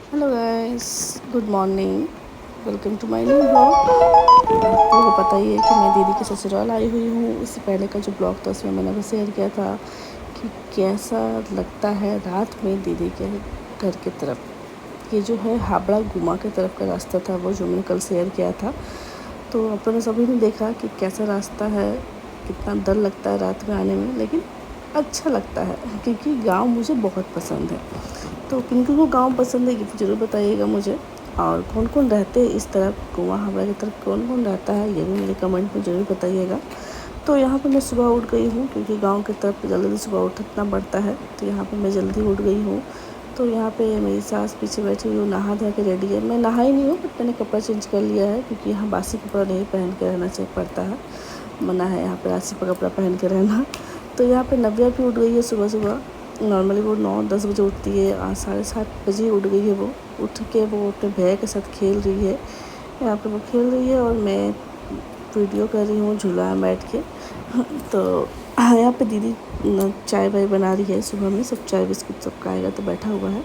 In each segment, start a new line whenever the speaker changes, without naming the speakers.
Hello guys, good morning. Welcome to my new blog. आप लोगों को पता ही है कि मैं दीदी के ससुराल आई हुई हूँ। इससे पहले का जो ब्लॉग था उसमें मैंने आपको शेयर किया था कि कैसा लगता है रात में दीदी के घर की तरफ। ये जो है हावड़ा गुमा की तरफ का रास्ता था, वो जो मैंने कल शेयर किया था। तो अपने सभी ने देखा कि कैसा रास्ता है, कितना डर लगता है रात में आने में, लेकिन अच्छा लगता है क्योंकि गांव मुझे बहुत पसंद है। तो किन किन को गाँव पसंद है ये ज़रूर बताइएगा मुझे। और कौन कौन रहते हैं इस तरफ, गोवा हावड़ा की तरफ कौन कौन रहता है ये भी मेरे कमेंट में ज़रूर बताइएगा। तो यहाँ पे मैं सुबह उठ गई हूँ क्योंकि गांव की तरफ जल्दी सुबह उठना पड़ता है, तो यहाँ पे मैं जल्दी उठ गई हूँ। तो यहाँ पे मेरी सास पीछे बैठी हुई हूँ, नहा धो के रेडी है। मैं नहाई नहीं हूँ बट मैंने कपड़ा चेंज कर लिया है क्योंकि यहाँ बासी कपड़ा नहीं पहन के रहना चाहिए पड़ता है, मना है यहाँ पे राशि पर कपड़ा पहन के रहना। तो यहाँ पे नव्या भी उठ गई है सुबह सुबह। नॉर्मली वो 9-10 बजे उठती है, आज 7:30 बजे उठ गई है। वो उठ के वो अपने भैया के साथ खेल रही है। यहाँ पे वो खेल रही है और मैं वीडियो कर रही हूँ झूला में बैठ के। तो यहाँ पे दीदी चाय वाय बना रही है, सुबह में सब चाय बिस्कुट सब खाएगा तो बैठा हुआ है।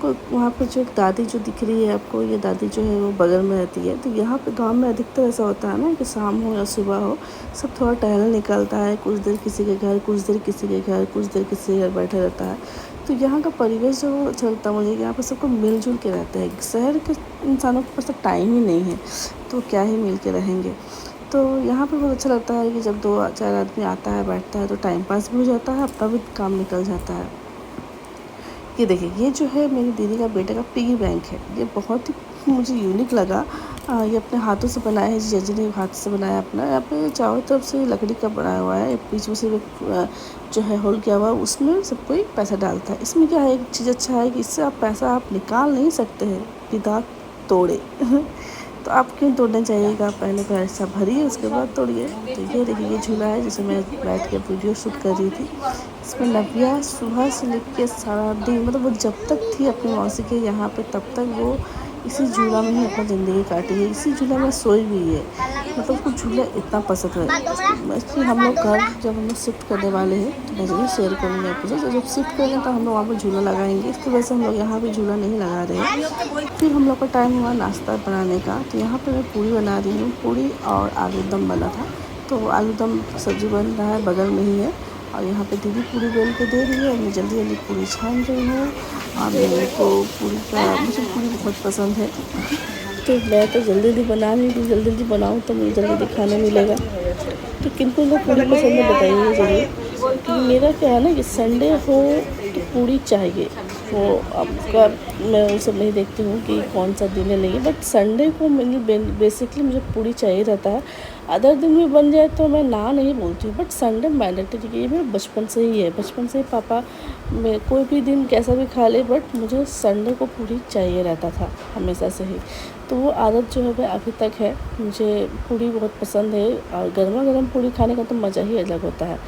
कोई वहाँ पर जो एक दादी जो दिख रही है आपको, ये दादी जो है वो बगल में रहती है। तो यहाँ पे गांव में अधिकतर ऐसा होता है ना कि शाम हो या सुबह हो, सब थोड़ा टहलने निकलता है, कुछ देर किसी के घर, कुछ देर किसी के घर, कुछ देर किसी के घर बैठा रहता है। तो यहाँ का परिवेश जो अच्छा लगता है मुझे, यहाँ पर सबको मिलजुल के रहते हैं। शहर के इंसानों के पास तो टाइम ही नहीं है, तो क्या ही मिल के रहेंगे। तो यहाँ पे बहुत अच्छा लगता है कि जब 2-4 आदमी आता है बैठता है तो टाइम पास भी हो जाता है, अपना भी काम निकल जाता है। ये देखिए, ये जो है मेरी दीदी का बेटे का पिगी बैंक है। ये बहुत ही मुझे यूनिक लगा। ये अपने हाथों से बनाया है, जीजा जी ने हाथ से बनाया अपना। यहाँ पे चारों तरफ से लकड़ी का बनाया हुआ है, बीच में से जो है होल किया हुआ है, उसमें सब कोई पैसा डालता है। इसमें क्या है, एक चीज़ अच्छा है कि इससे आप पैसा आप निकाल नहीं सकते हैं बिना तोड़े। तो आप क्यों तोड़ना चाहिएगा, पहले पैसा भरिए उसके बाद तोड़िए। तो ये देखिए, ये झूला है जिसे मैं बैठ के वीडियो शूट कर रही थी। इसमें नव्या सुबह से लेकर सारा दिन, मतलब वो जब तक थी अपनी मौसी के यहाँ पे तब तक वो इसी झूला में ही अपना ज़िंदगी काटी है, इसी झूला में सोई भी है। मतलब उसको झूला इतना पसंद है। एक्चुअली हम लोग घर जब हम लोग शिफ्ट करने वाले हैं तो मैं ज़रूर शेयर करूँगी आपको। जब शिफ्ट करेंगे तो हम लोग वहाँ पर झूला लगाएंगे, इसकी वजह से हम लोग यहाँ पर झूला नहीं लगा रहे हैं। फिर हम लोग का टाइम हुआ नाश्ता बनाने का, तो यहाँ पे मैं पूरी बना रही हूँ। पूरी और आलू दम बना था, तो आलू दम सब्ज़ी बन रहा है, बगल में ही है। और यहाँ पे दीदी पूरी बेल के दे रही है, मैं जल्दी जल्दी पूरी छान रही हूँ। और मेरे को मुझे पूरी बहुत पसंद है, तो मैं तो जल्दी जल्दी बना रही हूँ। जल्दी जल्दी बनाऊँ तो मुझे जल्दी जल्दी खाना मिलेगा। तो किन को पूरी पसंद है बताइए ज़रूर। कि मेरा क्या है ना कि संडे हो तो पूरी चाहिए। वो आपका, मैं वो सब नहीं देखती हूँ कि कौन सा दिन है नहीं, बट संडे को मेरी बेसिकली मुझे पूरी चाहिए रहता है। अदर दिन में बन जाए तो मैं ना नहीं बोलती हूँ, बट संडे मैंडेटरी। ये मेरा बचपन से ही है, बचपन से ही पापा मैं कोई भी दिन कैसा भी खा ले, बट मुझे संडे को पूरी चाहिए रहता था हमेशा से ही। तो वो आदत जो है वह अभी तक है। मुझे पूरी बहुत पसंद है और गर्मा गर्म पूरी खाने का तो मज़ा ही अलग होता है।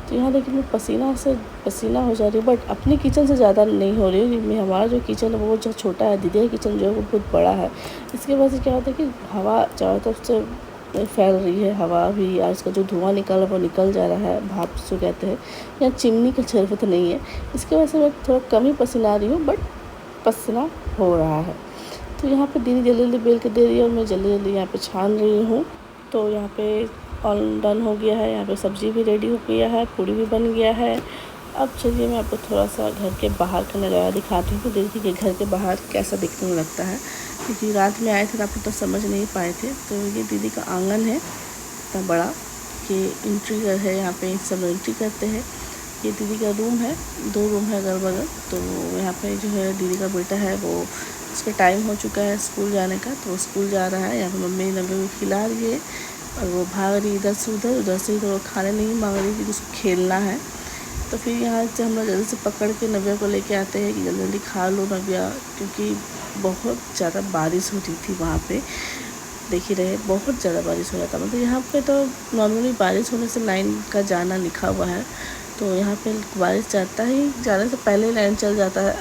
तो यहाँ देखिए मैं पसीना से पसीना हो जा रही हूँ, बट अपने किचन से ज़्यादा नहीं हो रही हूँ। हमारा जो किचन है वो जो छोटा है, दीदी का किचन जो है वो बहुत बड़ा है। इसकी वजह से क्या होता है कि हवा चारों तरफ से फैल रही है। हवा भी, और इसका जो धुआं निकल वो निकल जा रहा है, भाप जो कहते हैं। यहाँ चिमनी की ज़रूरत नहीं है, इसकी वजह से मैं थोड़ा कम ही पसीना आ रही हूँ, बट पसीना हो रहा है। तो यहाँ पे दीदी जल्दी जल्दी बेल के दे रही है और मैं जल्दी जल्दी यहाँ पे छान रही हूँ। तो यहाँ पे ऑल डन हो गया है। यहाँ पे सब्ज़ी भी रेडी हो गया है, पूड़ी भी बन गया है। अब चलिए मैं आपको थोड़ा सा घर के बाहर का नज़ारा दिखाती हूँ। तो देखिए घर के बाहर कैसा दिखने लगता है, क्योंकि रात में आए थे तो आप तो समझ नहीं पाए थे। तो ये दीदी का आंगन है इतना बड़ा कि एंट्री है, यहाँ पे सब एंट्री करते हैं। ये दीदी का रूम है, 2 रूम है अगल बगल। तो यहाँ पे जो है दीदी का बेटा है, वो उसका टाइम हो चुका है स्कूल जाने का, तो स्कूल जा रहा है। यहाँ पे मम्मी नब्बे को खिला रही है और वो भाग रही इधर से उधर, उधर से इधर। वो खाने नहीं मांग रही क्योंकि उसको खेलना है। तो फिर यहाँ से हम लोग जल्दी से पकड़ के नव्या को लेके आते हैं कि जल्दी जल्दी खा लो नव्या, क्योंकि बहुत ज़्यादा बारिश हो रही थी वहाँ पे। देख ही रहे, बहुत ज़्यादा बारिश हो रहा था। मतलब यहाँ पे तो नॉर्मली बारिश होने से लाइन का जाना लिखा हुआ है, तो यहाँ पे बारिश जाने से पहले लाइन चल जाता है।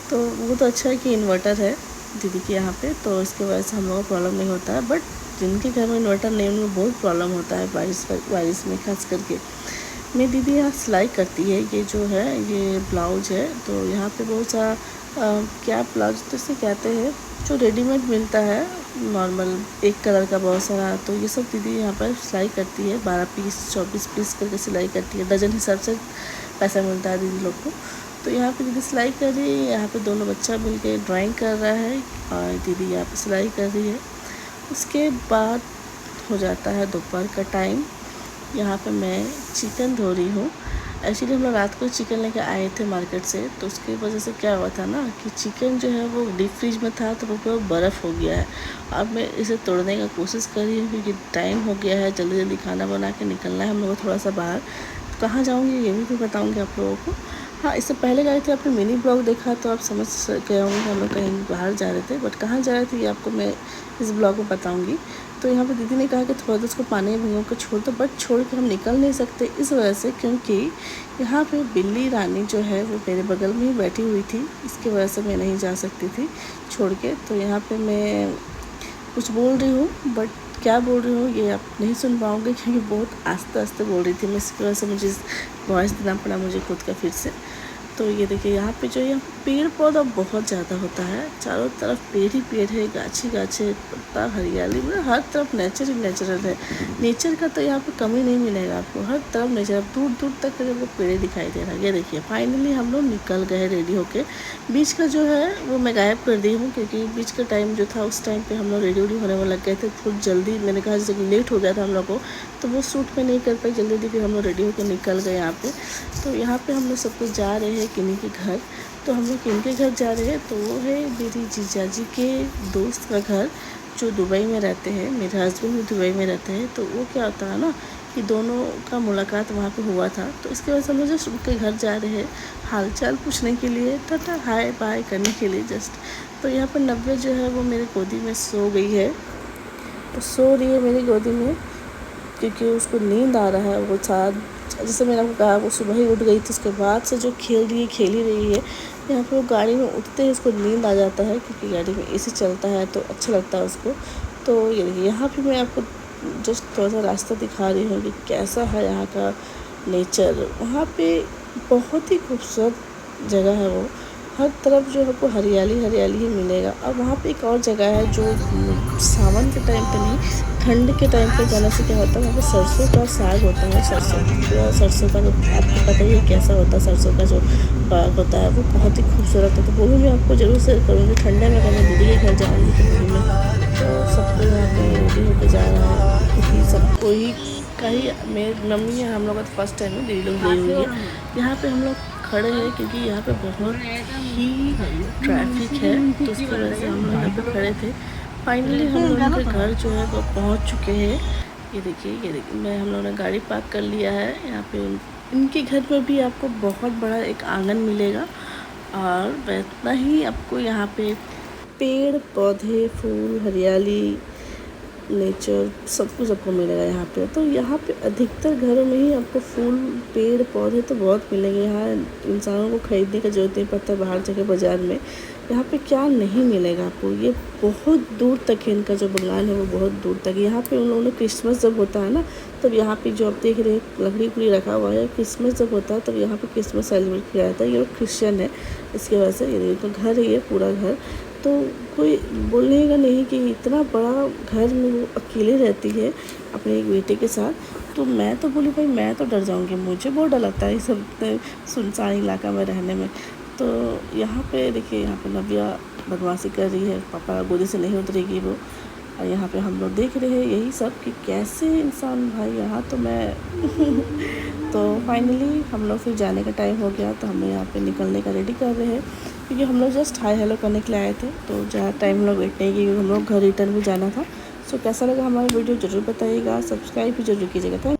तो वो तो अच्छा है कि इन्वर्टर है दीदी के यहाँ पे, तो इसकी वजह से हम लोगों को प्रॉब्लम नहीं होता है। बट जिनके घर में इन्वर्टर नहीं, उनको बहुत प्रॉब्लम होता है बारिश में खास करके। मेरी दीदी यहाँ सिलाई करती है। ये जो है ये ब्लाउज है, तो यहाँ पे बहुत सारा क्या प्लाजो तो इसे कहते हैं, जो रेडीमेड मिलता है नॉर्मल एक कलर का बहुत सारा। तो ये सब दीदी यहाँ पर सिलाई करती है, 12 पीस 24 पीस करके सिलाई करती है, डजन हिसाब से पैसा मिलता है दीदी लोग को। तो यहाँ पे दीदी सिलाई कर रही है, यहाँ पे दोनों बच्चा मिल के ड्राइंग कर रहा है और दीदी यहाँ पे सिलाई कर रही है। उसके बाद हो जाता है दोपहर का टाइम। यहाँ पे मैं चिकन धो रही हूँ। एक्चुअली हम लोग रात को चिकन लेके आए थे मार्केट से, तो उसकी वजह से क्या हुआ था ना कि चिकन जो है वो डीप फ्रिज में था, तो वो पूरा बर्फ़ हो गया है। अब मैं इसे तोड़ने का कोशिश कर रही हूँ क्योंकि टाइम हो गया है, जल्दी जल्दी खाना बना के निकलना है हम लोग को थोड़ा सा बाहर। तो कहाँ जाऊँगी ये भी बताऊँगी आप लोगों को। हाँ, इससे पहले गए थे, आपने मिनी ब्लॉग देखा तो आप समझ गए होंगे हम लोग कहीं बाहर जा रहे थे, बट कहाँ जा रहे थे ये आपको मैं इस ब्लॉग में बताऊँगी। तो यहाँ पे दीदी ने कहा कि थोड़ा देर उसको पानी में भिगो कर छोड़ दो, बट छोड़ के हम निकल नहीं सकते इस वजह से क्योंकि यहाँ पे बिल्ली रानी जो है वो मेरे बगल में ही बैठी हुई थी, इसकी वजह से मैं नहीं जा सकती थी छोड़ के। तो यहाँ पे मैं कुछ बोल रही हूँ, बट क्या बोल रही हूँ ये आप नहीं सुन पाओगे क्योंकि बहुत आस्ते आस्ते बोल रही थी मैं, इसकी वजह से मुझे वॉइस देना पड़ा मुझे खुद का फिर से। तो ये देखिए यहाँ पे जो है पेड़ पौधा बहुत ज़्यादा होता है, चारों तरफ पेड़ ही पेड़ है, गाछी गाछे, पत्ता, हरियाली, मतलब हर तरफ नेचर ही नेचुरल है। नेचर का तो यहाँ पे कमी नहीं मिलेगा आपको, हर तरफ नेचर, दूर दूर तक वो पेड़ दिखाई दे रहा है। ये देखिए फाइनली हम लोग निकल गए रेडी होके। बीच का जो है वो मैं गायब कर दी हूँ क्योंकि बीच का टाइम जो था उस टाइम पर हम लोग रेडी वेडी होने में लग गए थे, थोड़ी जल्दी, मैंने कहा जैसे लेट हो गया था हम लोग को, तो वो सूट में नहीं कर पाई जल्दी जल्दी, फिर हम लोग रेडी होकर निकल गए यहाँ पे। तो यहाँ पे हम लोग सब कुछ जा रहे हैं किन्हीं के घर। तो हम लोग किनके घर जा रहे हैं, तो वो है मेरी जीजा जी के दोस्त का घर जो दुबई में रहते हैं, मेरे हस्बैंड भी दुबई में रहते हैं। तो वो क्या होता है ना कि दोनों का मुलाकात वहाँ पे हुआ था, तो इसकी वजह से हम लोग जस्ट उनके घर जा रहे हैं हाल चाल पूछने के लिए, टाटा हाय बाय करने के लिए जस्ट। तो यहाँ पर नव्या जो है वो मेरी गोदी में सो गई है, तो सो रही है मेरी गोदी में क्योंकि उसको नींद आ रहा है। वो साथ जैसे मैंने आपको कहा वो सुबह ही उठ गई थी, उसके बाद से जो खेल ही रही है। यहाँ पे वो गाड़ी में उठते ही उसको नींद आ जाता है क्योंकि गाड़ी में एसी चलता है तो अच्छा लगता है उसको। तो यहाँ पे मैं आपको जस्ट थोड़ा सा रास्ता दिखा रही हूँ कि कैसा है यहाँ का नेचर। वहाँ पे बहुत ही खूबसूरत जगह है वो, हर तरफ जो आपको हरियाली हरियाली ही मिलेगा। और वहाँ पे एक और जगह है जो सावन के टाइम पे नहीं, ठंड के टाइम पे जाने से क्या होता है, वहाँ पे सरसों का साग होता है। सरसों का जो आपको पता ही है कैसा होता है, सरसों का जो बाग होता है वो बहुत ही खूबसूरत है। तो वो भी मैं आपको ज़रूर शेयर करूँगी। ठंडे में अगर मैं दीदी के घर जाऊँगी तो दीदी में तो सबको यहाँ पे रेडी होकर जा रहा है क्योंकि सबको ही कहीं मेरी मम्मी है, हम लोग का तो फर्स्ट टाइम है, दीदी लोग गई हुई है। यहाँ पे हम लोग खड़े हैं क्योंकि यहाँ पे बहुत ही ट्रैफिक है, तो उसकी वजह से हम लोग यहाँ पे खड़े थे। फाइनली हम लोगों के घर जो है वो पहुँच चुके हैं। ये देखिए मैं हम लोगों ने गाड़ी पार्क कर लिया है यहाँ पे। इनके घर में भी आपको बहुत बड़ा एक आंगन मिलेगा और वैसा ही आपको यहाँ पे पेड़ पौधे फूल हरियाली नेचर सब कुछ आपको मिलेगा यहाँ पे। तो यहाँ पे अधिकतर घरों में ही आपको फूल पेड़ पौधे तो बहुत मिलेंगे। यहाँ इंसानों को ख़रीदने का जरूरत नहीं पड़ता बाहर जगह बाज़ार में। यहाँ पे क्या नहीं मिलेगा आपको, ये बहुत दूर तक है, इनका जो बागान है वो बहुत दूर तक। यहाँ पे उन लोगों ने क्रिसमस जब होता है ना, तब यहाँ पे जो आप देख रहे हैं लकड़ी उकड़ी रखा हुआ है, क्रिसमस जब होता है तब यहाँ पे क्रिसमस सेलिब्रेट किया जाता है। ये लोग क्रिश्चियन है, इसकी वजह से ये तो घर है, ये पूरा घर। तो कोई बोलेगा नहीं कि इतना बड़ा घर में वो अकेले रहती है अपने एक बेटे के साथ। तो मैं तो बोली भाई मैं तो डर जाऊंगी, मुझे बहुत डर लगता है ये सब सुनसान इलाका में रहने में। तो यहाँ पे देखिए यहाँ पे नव्या बदमाशी कर रही है, पापा गोदी से नहीं उतरेगी वो। और यहाँ पे हम लोग देख रहे हैं यही सब कि कैसे इंसान भाई यहाँ तो मैं तो फाइनली हम लोग फिर जाने का टाइम हो गया, तो हमें यहाँ पे निकलने का रेडी कर रहे हैं क्योंकि हम लोग जस्ट हाय हेलो करने के लिए आए थे। तो ज़्यादा टाइम हम लोग वेट नहीं किए, हम लोग घर रिटर्न भी जाना था। सो कैसा लगा हमारा वीडियो ज़रूर बताइएगा, सब्सक्राइब भी जरूर कीजिएगा।